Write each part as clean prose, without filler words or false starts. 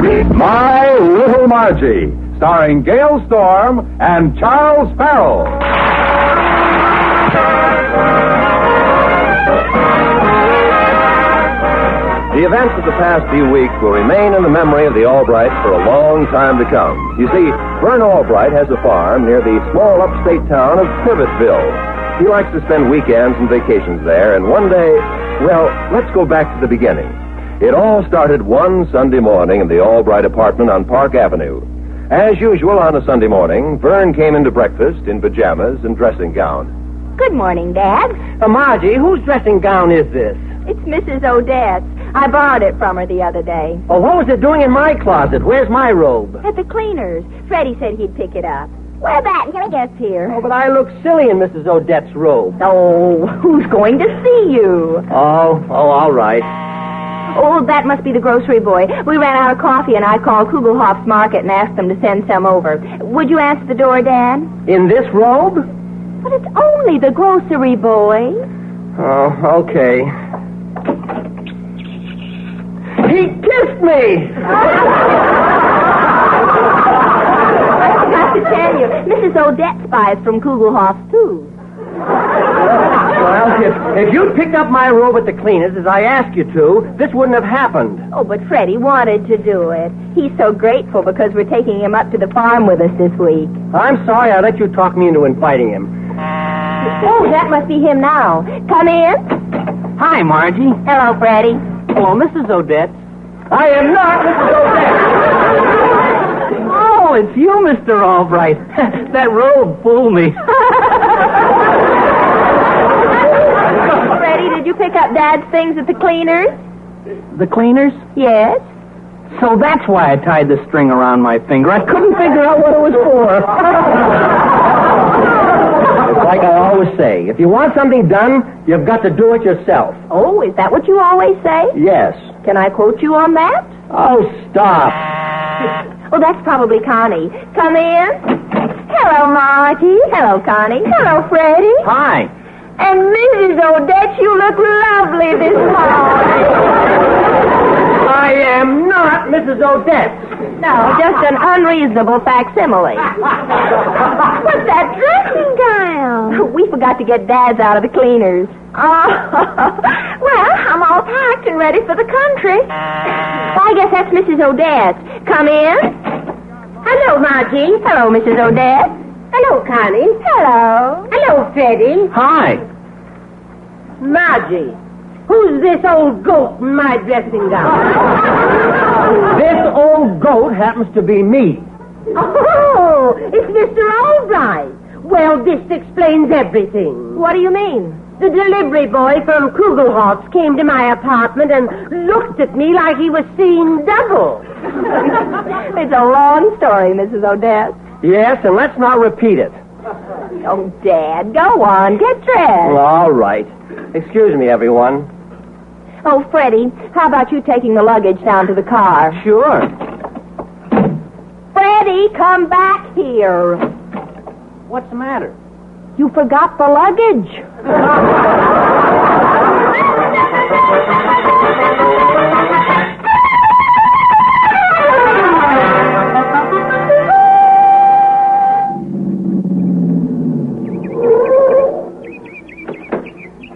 My Little Margie, starring Gale Storm and Charles Farrell. The events of the past few weeks will remain in the memory of the Albrights for a long time to come. You see, Vern Albright has a farm near the small upstate town of Pivotville. He likes to spend weekends and vacations there, and one day, well, let's go back to the beginning. It all started one Sunday morning in the Albright apartment on Park Avenue. As usual on a Sunday morning, Vern came into breakfast in pajamas and dressing gown. Good morning, Dad. Margie, whose dressing gown is this? It's Mrs. Odette's. I borrowed it from her the other day. Oh, what was it doing in my closet? Where's my robe? At the cleaners. Freddie said he'd pick it up. Where that? Can I guess here? Oh, but I look silly in Mrs. Odette's robe. Oh, who's going to see you? Oh, all right. Oh, that must be the grocery boy. We ran out of coffee, and I called Kugelhoff's Market and asked them to send some over. Would you answer the door, Dad? In this robe? But it's only the grocery boy. Oh, okay. He kissed me! I forgot to tell you, Mrs. Odette buys from Kugelhoff's, too. Well, if you'd picked up my robe at the cleaners as I asked you to, this wouldn't have happened. Oh, but Freddie wanted to do it. He's so grateful because we're taking him up to the farm with us this week. I'm sorry I let you talk me into inviting him. Oh, that must be him now. Come in. Hi, Margie. Hello, Freddie. Hello, Mrs. Odette. I am not Mrs. Odette. Oh, it's you, Mr. Albright. That robe fooled me. Freddie, did you pick up Dad's things at the cleaners? The cleaners? Yes. So that's why I tied the string around my finger. I couldn't figure out what it was for. It's like I always say, if you want something done, you've got to do it yourself. Oh, is that what you always say? Yes. Can I quote you on that? Oh, stop. Oh, that's probably Connie. Come in. Hello, Margie. Hello, Connie. Hello, Freddie. Hi. And Mrs. Odette, you look lovely this morning. I am not Mrs. Odette. No, just an unreasonable facsimile. What's that dressing gown? We forgot to get Dad's out of the cleaners. Oh, well, I'm all packed and ready for the country. Well, I guess that's Mrs. Odette. Come in. Hello, Margie. Hello, Mrs. Odette. Hello, Connie. Hello. Hello, Freddie. Hi. Margie, who's this old goat in my dressing gown? This old goat happens to be me. Oh, it's Mr. Albright. Well, this explains everything. What do you mean? The delivery boy from Kugelhoff's came to my apartment and looked at me like he was seeing double. It's a long story, Mrs. Odette. Yes, and let's not repeat it. Oh, Dad, go on. Get dressed. Well, all right. Excuse me, everyone. Oh, Freddie, how about you taking the luggage down to the car? Sure. Freddie, come back here. What's the matter? You forgot the luggage.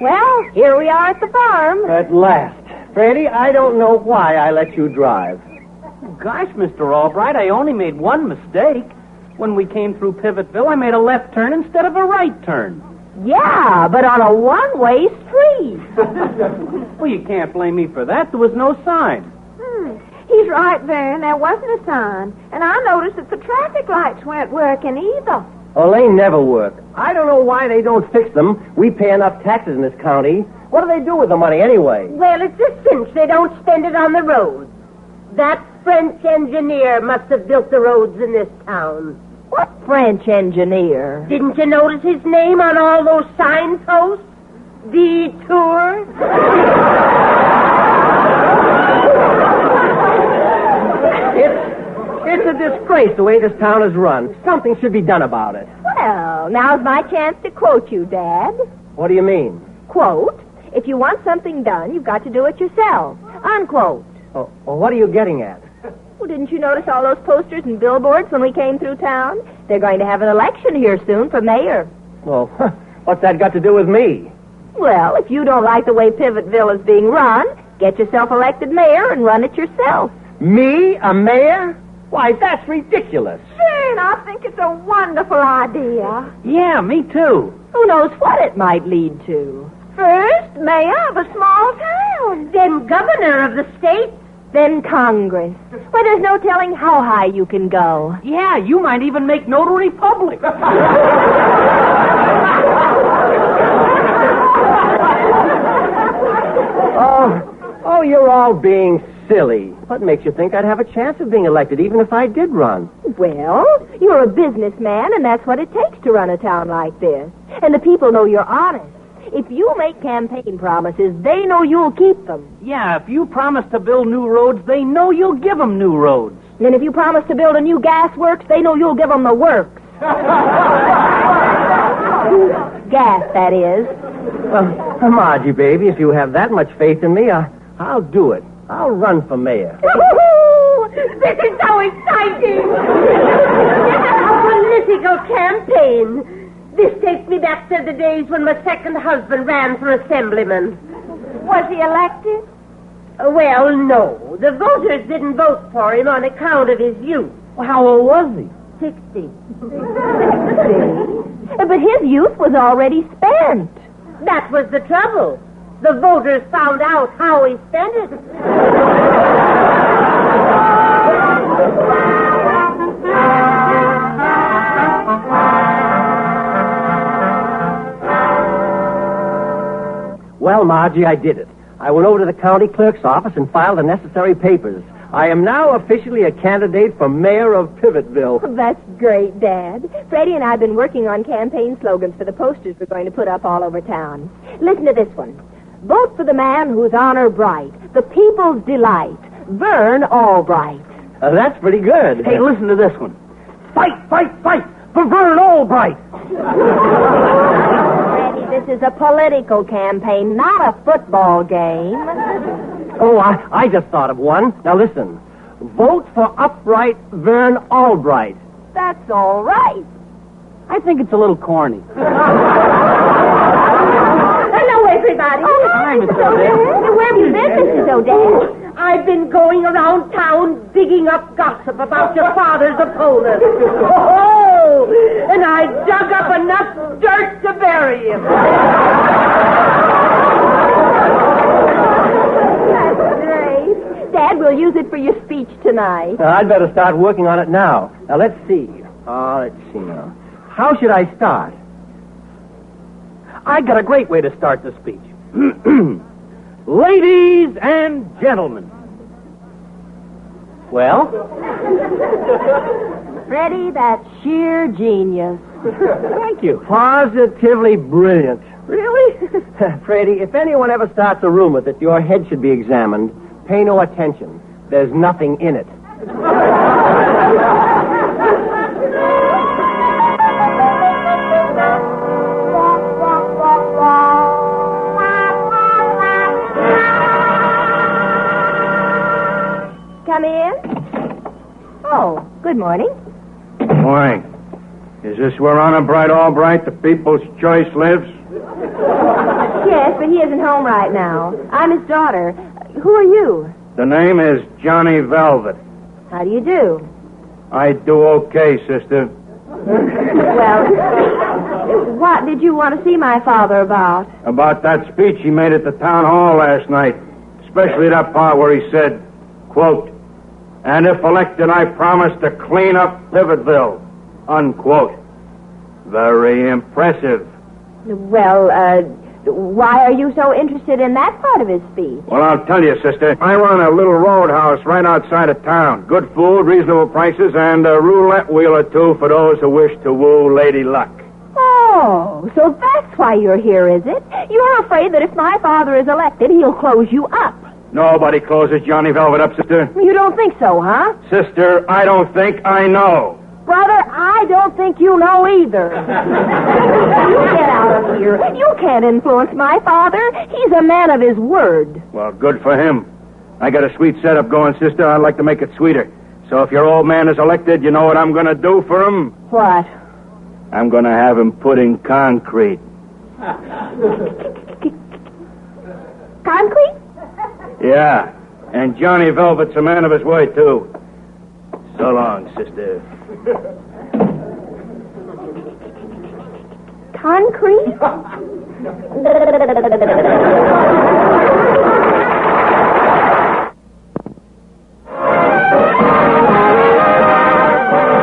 Well, here we are at the farm. At last. Freddie, I don't know why I let you drive. Gosh, Mr. Albright, I only made one mistake. When we came through Pivotville, I made a left turn instead of a right turn. Yeah, but on a one-way street. Well, you can't blame me for that. There was no sign. He's right, Vern. There wasn't a sign. And I noticed that the traffic lights weren't working either. Oh, they never work. I don't know why they don't fix them. We pay enough taxes in this county. What do they do with the money anyway? Well, it's a cinch they don't spend it on the roads. That French engineer must have built the roads in this town. What French engineer? Didn't you notice his name on all those signposts? Detour? It's a disgrace the way this town is run. Something should be done about it. Well, now's my chance to quote you, Dad. What do you mean? Quote, if you want something done, you've got to do it yourself. Unquote. Oh, well, what are you getting at? Well, didn't you notice all those posters and billboards when we came through town? They're going to have an election here soon for mayor. Well, what's that got to do with me? Well, if you don't like the way Pivotville is being run, get yourself elected mayor and run it yourself. Me, a mayor? Why, that's ridiculous. Vern, I think it's a wonderful idea. Yeah, me too. Who knows what it might lead to? First, mayor of a small town. Then governor of the state. Then Congress. Where there's no telling how high you can go. Yeah, you might even make notary public. Oh, you're all being silly. What makes you think I'd have a chance of being elected, even if I did run? Well, you're a businessman, and that's what it takes to run a town like this. And the people know you're honest. If you make campaign promises, they know you'll keep them. Yeah, if you promise to build new roads, they know you'll give them new roads. And if you promise to build a new gas works, they know you'll give them the works. Gas, that is. Well, Margie, baby, if you have that much faith in me, I'll do it. I'll run for mayor. Woo-hoo! This is so exciting! A political campaign. This takes me back to the days when my second husband ran for assemblyman. Was he elected? Well, no. The voters didn't vote for him on account of his youth. Well, how old was he? 60. But his youth was already spent. That was the trouble. The voters found out how he spent it. Well, Margie, I did it. I went over to the county clerk's office and filed the necessary papers. I am now officially a candidate for mayor of Pivotville. That's great, Dad. Freddie and I have been working on campaign slogans for the posters we're going to put up all over town. Listen to this one. Vote for the man whose honor bright, the people's delight, Vern Albright. That's pretty good. Hey, listen to this one. Fight, fight, fight for Vern Albright. Freddie, this is a political campaign, not a football game. Oh, I just thought of one. Now listen. Vote for upright Vern Albright. That's all right. I think it's a little corny. Hello, everybody. Oh, hi, Miss O'Dell. Where have you been, Mrs. O'Dell? I've been going around town digging up gossip about your father's opponent. Oh, and I dug up enough dirt to bury him. That's great. Dad, we'll use it for your speech tonight. I'd better start working on it now. Now, let's see. Let's see now. How should I start? I got a great way to start the speech. Ladies and gentlemen. Well? Freddie, that's sheer genius. Thank you. Positively brilliant. Really? Freddie, if anyone ever starts a rumor that your head should be examined, pay no attention. There's nothing in it. Come in. Oh, good morning. Morning. Is this where Honor Bright Albright, the people's choice, lives? Yes, but he isn't home right now. I'm his daughter. Who are you? The name is Johnny Velvet. How do you do? I do okay, sister. Well, what did you want to see my father about? About that speech he made at the town hall last night. Especially that part where he said, quote, "And if elected, I promise to clean up Pivotville," unquote. Very impressive. Well, why are you so interested in that part of his speech? Well, I'll tell you, sister. I run a little roadhouse right outside of town. Good food, reasonable prices, and a roulette wheel or two for those who wish to woo Lady Luck. Oh, so that's why you're here, is it? You're afraid that if my father is elected, he'll close you up. Nobody closes Johnny Velvet up, sister. You don't think so, huh? Sister, I don't think I know. Brother, I don't think you know either. You get out of here. You can't influence my father. He's a man of his word. Well, good for him. I got a sweet setup going, sister. I'd like to make it sweeter. So if your old man is elected, you know what I'm going to do for him? What? I'm going to have him put in concrete. Concrete? Yeah. And Johnny Velvet's a man of his word, too. So long, sister. Concrete?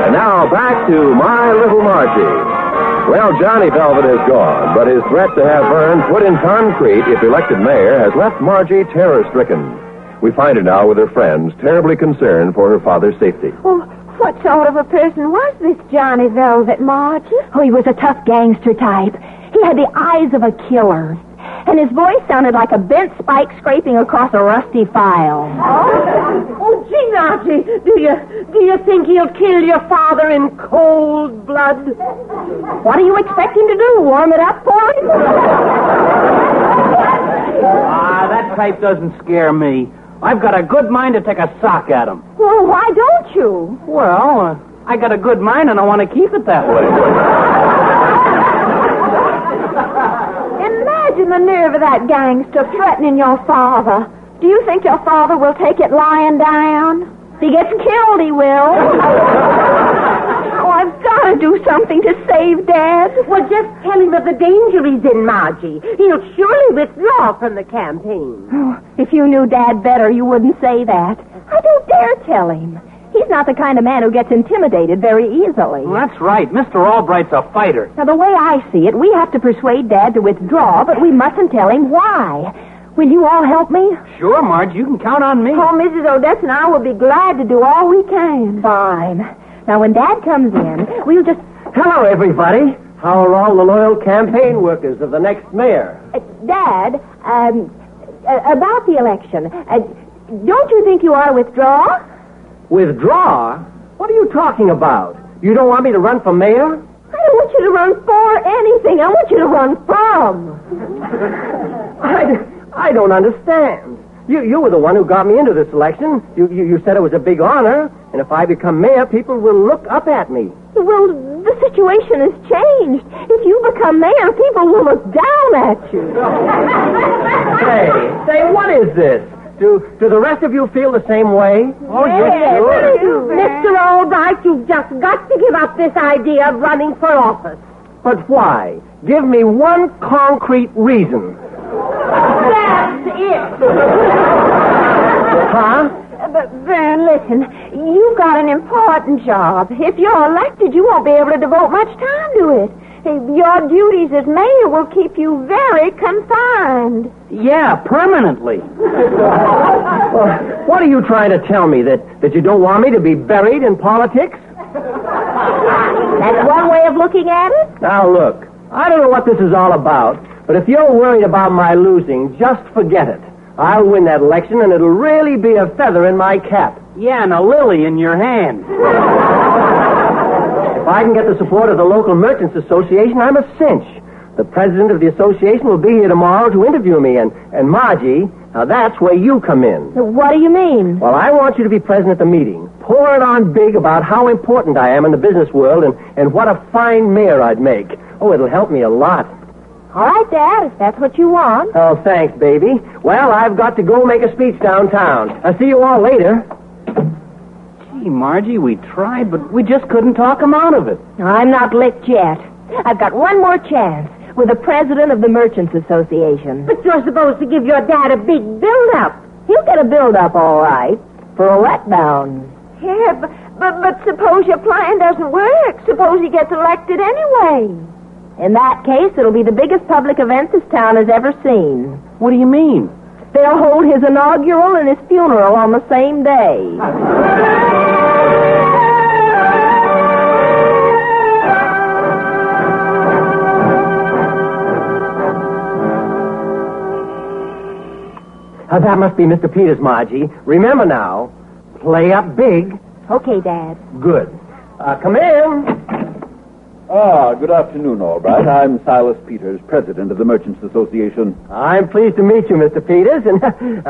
And now back to My Little Margie. Well, Johnny Velvet is gone, but his threat to have Vern put in concrete if elected mayor has left Margie terror-stricken. We find her now with her friends, terribly concerned for her father's safety. Well, what sort of a person was this Johnny Velvet, Margie? Oh, he was a tough gangster type. He had the eyes of a killer. And his voice sounded like a bent spike scraping across a rusty file. Oh, gee, Margie, do you think he'll kill your father in cold blood? What are you expecting to do? Warm it up for him? That type doesn't scare me. I've got a good mind to take a sock at him. Well, why don't you? Well, I got a good mind and I want to keep it that way. Imagine the nerve of that gangster threatening your father. Do you think your father will take it lying down? If he gets killed, he will. Oh, I've got to do something to save Dad. Well, just tell him of the danger he's in, Margie. He'll surely withdraw from the campaign. Oh, if you knew Dad better, you wouldn't say that. I don't dare tell him. He's not the kind of man who gets intimidated very easily. Well, that's right. Mr. Albright's a fighter. Now, the way I see it, we have to persuade Dad to withdraw, but we mustn't tell him why. Will you all help me? Sure, Marge. You can count on me. Oh, Mrs. Odette and I will be glad to do all we can. Fine. Now, when Dad comes in, we'll just... Hello, everybody. How are all the loyal campaign workers of the next mayor? Dad, about the election, don't you think you ought to withdraw? Withdraw? What are you talking about? You don't want me to run for mayor? I don't want you to run for anything. I want you to run from. I don't understand. You were the one who got me into this election. You said it was a big honor, and if I become mayor, people will look up at me. Well, the situation has changed. If you become mayor, people will look down at you. Say, what is this? Do the rest of you feel the same way? Oh, yes, sure. Mr. Albright, you've just got to give up this idea of running for office. But why? Give me one concrete reason. That's it. Huh? But, Vern, listen. You've got an important job. If you're elected, you won't be able to devote much time to it. Your duties as mayor will keep you very confined. Yeah, permanently. Well, what are you trying to tell me? That you don't want me to be buried in politics? That's one way of looking at it. Now, look, I don't know what this is all about, but if you're worried about my losing, just forget it. I'll win that election, and it'll really be a feather in my cap. Yeah, and a lily in your hand. If I can get the support of the local merchants association, I'm a cinch. The president of the association will be here tomorrow to interview me, and Margie, now that's where you come in. What do you mean? Well, I want you to be present at the meeting. Pour it on big about how important I am in the business world and what a fine mayor I'd make. Oh, it'll help me a lot. All right, Dad, if that's what you want. Oh, thanks, baby. Well, I've got to go make a speech downtown. I'll see you all later. Gee, Margie, we tried, but we just couldn't talk him out of it. I'm not licked yet. I've got one more chance with the president of the Merchants Association. But you're supposed to give your dad a big build-up. He'll get a build-up, all right, for a letdown. Yeah, but suppose your plan doesn't work. Suppose he gets elected anyway. In that case, it'll be the biggest public event this town has ever seen. What do you mean? They'll hold his inaugural and his funeral on the same day. That must be Mr. Peters, Margie. Remember now, play up big. Okay, Dad. Good. Come in. Good afternoon, Albright. I'm Silas Peters, president of the Merchants Association. I'm pleased to meet you, Mr. Peters, and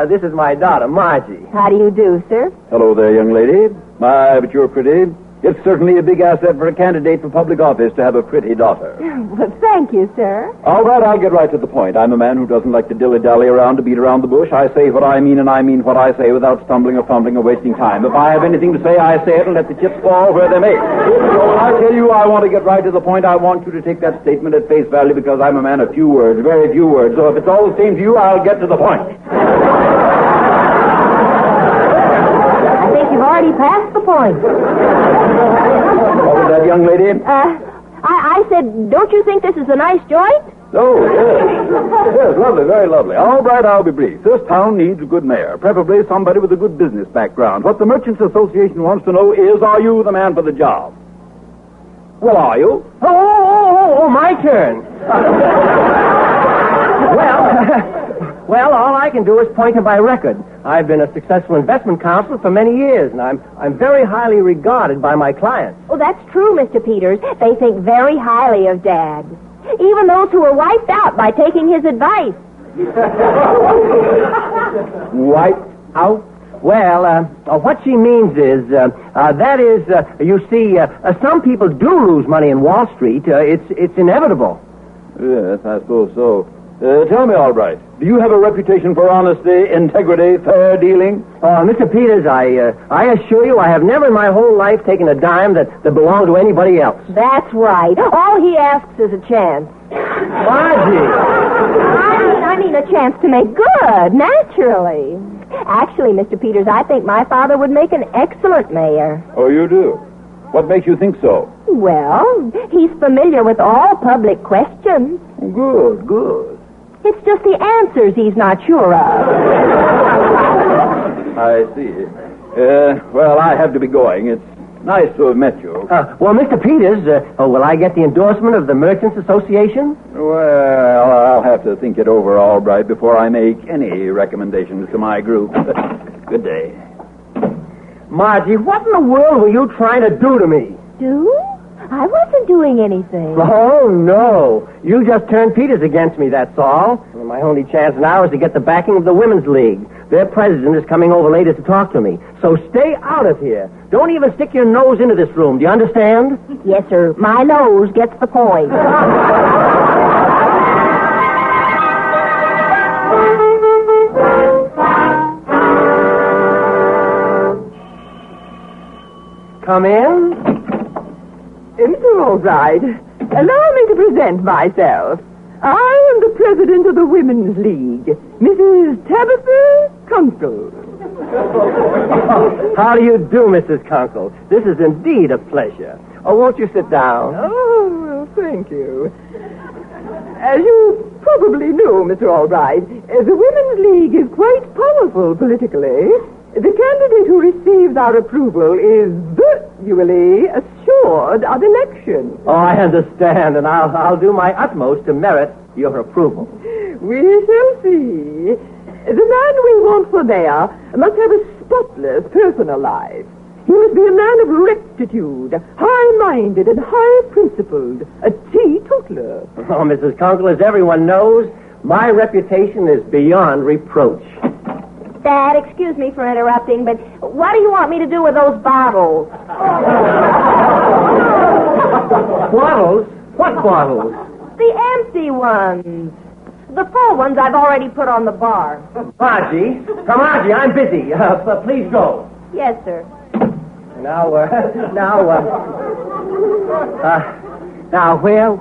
this is my daughter, Margie. How do you do, sir? Hello there, young lady. My, but you're pretty. It's certainly a big asset for a candidate for public office to have a pretty daughter. Well, thank you, sir. All right, I'll get right to the point. I'm a man who doesn't like to dilly-dally around to beat around the bush. I say what I mean, and I mean what I say without stumbling or fumbling or wasting time. If I have anything to say, I say it and let the chips fall where they may. So when I tell you I want to get right to the point, I want you to take that statement at face value because I'm a man of few words, very few words. So if it's all the same to you, I'll get to the point. You've already passed the point. What was that, young lady? I said, don't you think this is a nice joint? Oh, yes. Yes, lovely, very lovely. All right, I'll be brief. This town needs a good mayor, preferably somebody with a good business background. What the Merchants Association wants to know is, are you the man for the job? Well, are you? Oh, my turn. Well, all I can do is point to my record. I've been a successful investment counselor for many years, and I'm very highly regarded by my clients. Oh, that's true, Mr. Peters. They think very highly of Dad. Even those who were wiped out by taking his advice. Wiped out? Well, what she means is, you see, some people do lose money in Wall Street. It's inevitable. Yes, I suppose so. Tell me, Albright, do you have a reputation for honesty, integrity, fair dealing? Mr. Peters, I assure you I have never in my whole life taken a dime that belonged to anybody else. That's right. All he asks is a chance. Margie! I mean a chance to make good, naturally. Actually, Mr. Peters, I think my father would make an excellent mayor. Oh, you do? What makes you think so? Well, he's familiar with all public questions. Good. It's just the answers he's not sure of. I see. Well, I have to be going. It's nice to have met you. Well, Mr. Peters, will I get the endorsement of the Merchants Association? Well, I'll have to think it over, Albright, before I make any recommendations to my group. Good day. Margie, what in the world were you trying to do to me? Do? I wasn't doing anything. Oh, no. You just turned Peters against me, that's all. And my only chance now is to get the backing of the Women's League. Their president is coming over later to talk to me. So stay out of here. Don't even stick your nose into this room. Do you understand? Yes, sir. My nose gets the point. Come in. Mr. Albright, allow me to present myself. I am the president of the Women's League, Mrs. Tabitha Kunkel. How do you do, Mrs. Kunkel? This is indeed a pleasure. Oh, won't you sit down? Oh, well, thank you. As you probably know, Mr. Albright, the Women's League is quite powerful politically. The candidate who receives our approval is virtually assured of election. Oh, I understand, and I'll do my utmost to merit your approval. We shall see. The man we want for mayor must have a spotless personal life. He must be a man of rectitude, high-minded and high-principled, a teetotaler. Oh, Mrs. Kunkel, as everyone knows, my reputation is beyond reproach. Dad, excuse me for interrupting, but what do you want me to do with those bottles? Bottles? What bottles? The empty ones. The full ones I've already put on the bar. Margie, I'm busy. Please go. Yes, sir. Now,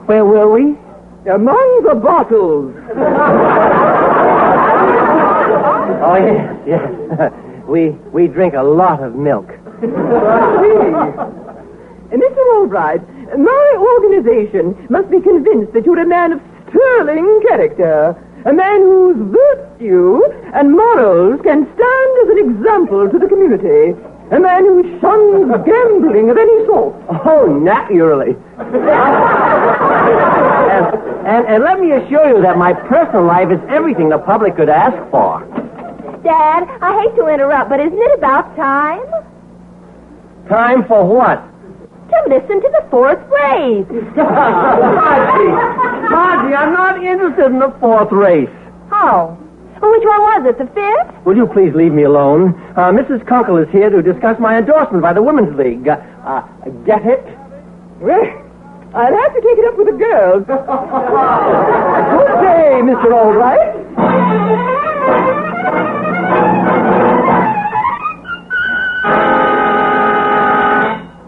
where were we? Among the bottles. Oh, yes. We drink a lot of milk. Mr. Albright, my organization must be convinced that you're a man of sterling character, a man whose virtue and morals can stand as an example to the community, a man who shuns gambling of any sort. Oh, naturally. and let me assure you that my personal life is everything the public could ask for. Dad, I hate to interrupt, but isn't it about time? Time for what? to listen to the fourth race. Margie, I'm not interested in the fourth race. Oh. Well, which one was it, the fifth? Will you please leave me alone? Mrs. Kunkel is here to discuss my endorsement by the Women's League. Get it? Well, I'll have to take it up with the girls. Good day, Mr. Albright.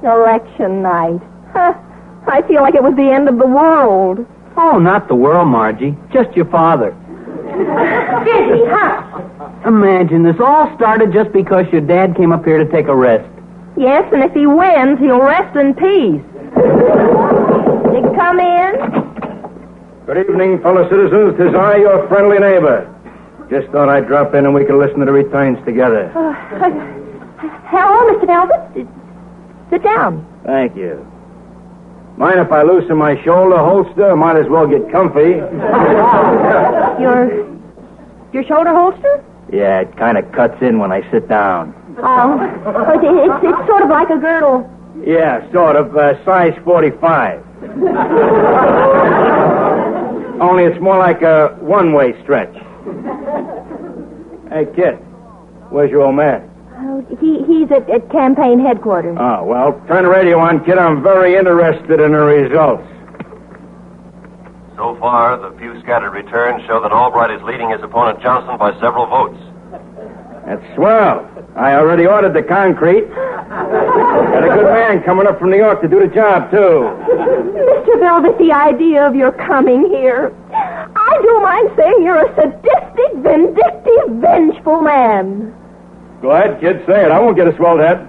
Election night. I feel like it was the end of the world. Oh, not the world, Margie. Just your father. Dizzy, huh? Imagine, this all started just because your dad came up here to take a rest. Yes, and if he wins, he'll rest in peace. You can come in. Good evening, fellow citizens. 'Tis I, your friendly neighbor. Just thought I'd drop in and we could listen to the returns together. Hello, Mr. Velvet. Sit down. Thank you. Mind if I loosen my shoulder holster? Might as well get comfy. Your shoulder holster? Yeah, it kind of cuts in when I sit down. Oh, it's sort of like a girdle. Yeah, sort of. Size 45. Only it's more like a one-way stretch. Hey, kid, where's your old man? He's at campaign headquarters. Oh, well, turn the radio on, kid. I'm very interested in the results. So far, the few scattered returns show that Albright is leading his opponent Johnson by several votes. That's swell. I already ordered the concrete. Got a good man coming up from New York to do the job, too. Mr. Velvet, the idea of your coming here. I do mind saying you're a sadistic, vindictive, vengeful man. Go ahead, kid, say it. I won't get a swelled head.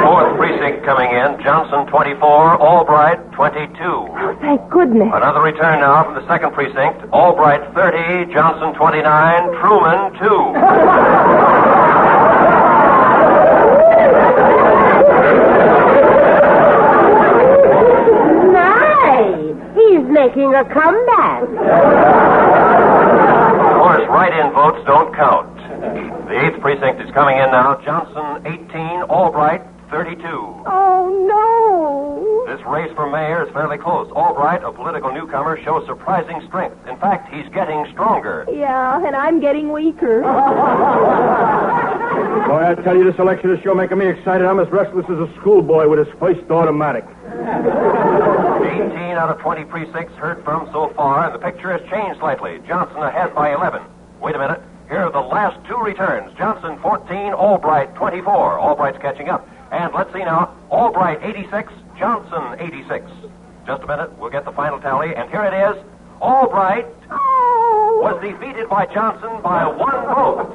Fourth precinct coming in, Johnson 24, Albright 22. Oh, thank goodness. Another return now from the second precinct, Albright 30, Johnson 29, Truman 2. Nice. He's making a comeback. Of course, write-in votes don't count. The 8th precinct is coming in now. Johnson, 18. Albright, 32. Oh, no. This race for mayor is fairly close. Albright, a political newcomer, shows surprising strength. In fact, he's getting stronger. Yeah, and I'm getting weaker. Boy, I tell you, this election is sure making me excited. I'm as restless as a schoolboy with his first automatic. 18 out of 20 precincts heard from so far, and the picture has changed slightly. Johnson ahead by 11. Wait a minute. Here are the last two returns. Johnson 14, Albright 24. Albright's catching up. And let's see now. Albright 86, Johnson 86. Just a minute. We'll get the final tally. And here it is. Albright was defeated by Johnson by one vote.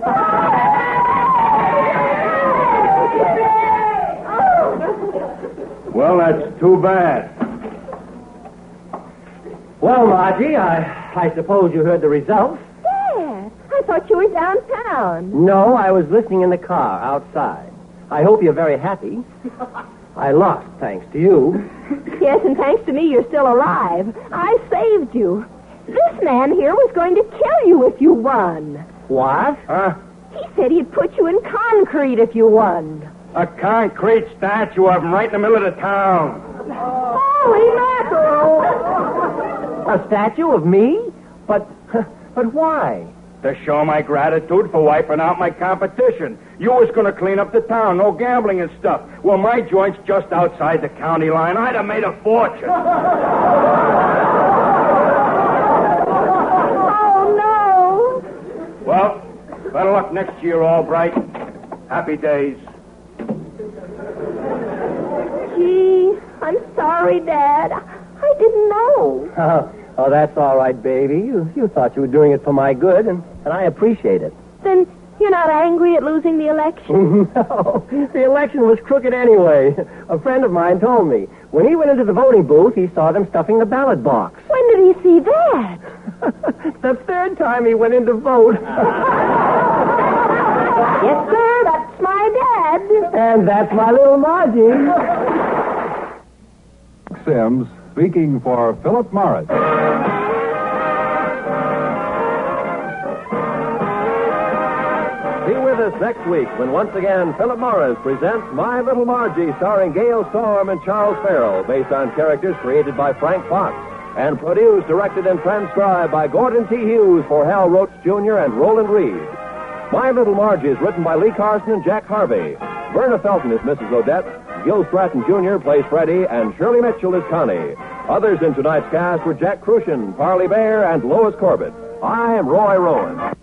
Well, that's too bad. Well, Margie, I suppose you heard the results. Dad, I thought you were downtown. No, I was listening in the car outside. I hope you're very happy. I lost, thanks to you. Yes, and thanks to me, you're still alive. I saved you. This man here was going to kill you if you won. What? Huh? He said he'd put you in concrete if you won. A concrete statue of him right in the middle of the town. Holy mackerel! A statue of me? But why? To show my gratitude for wiping out my competition. You was going to clean up the town, no gambling and stuff. Well, my joint's just outside the county line. I'd have made a fortune. Oh, no. Well, better luck next year, Albright. Happy days. Gee, I'm sorry, Dad. I didn't know. Oh, that's all right, baby. You thought you were doing it for my good, and I appreciate it. Then you're not angry at losing the election? No, the election was crooked anyway. A friend of mine told me. When he went into the voting booth, he saw them stuffing the ballot box. When did he see that? The third time he went in to vote. Yes, sir, that's my dad. And that's my little Margie. Sims speaking for Philip Morris. Be with us us next week when once again Philip Morris presents My Little Margie, starring Gale Storm and Charles Farrell, based on characters created by Frank Fox, and produced, directed, and transcribed by Gordon T. Hughes for Hal Roach Jr. and Roland Reed. My Little Margie is written by Lee Carson and Jack Harvey. Verna Felton is Mrs. Odette, Gil Stratton Jr. plays Freddie, and Shirley Mitchell is Connie. Others in tonight's cast were Jack Crucian, Parley Bear, and Lois Corbett. I am Roy Rowan.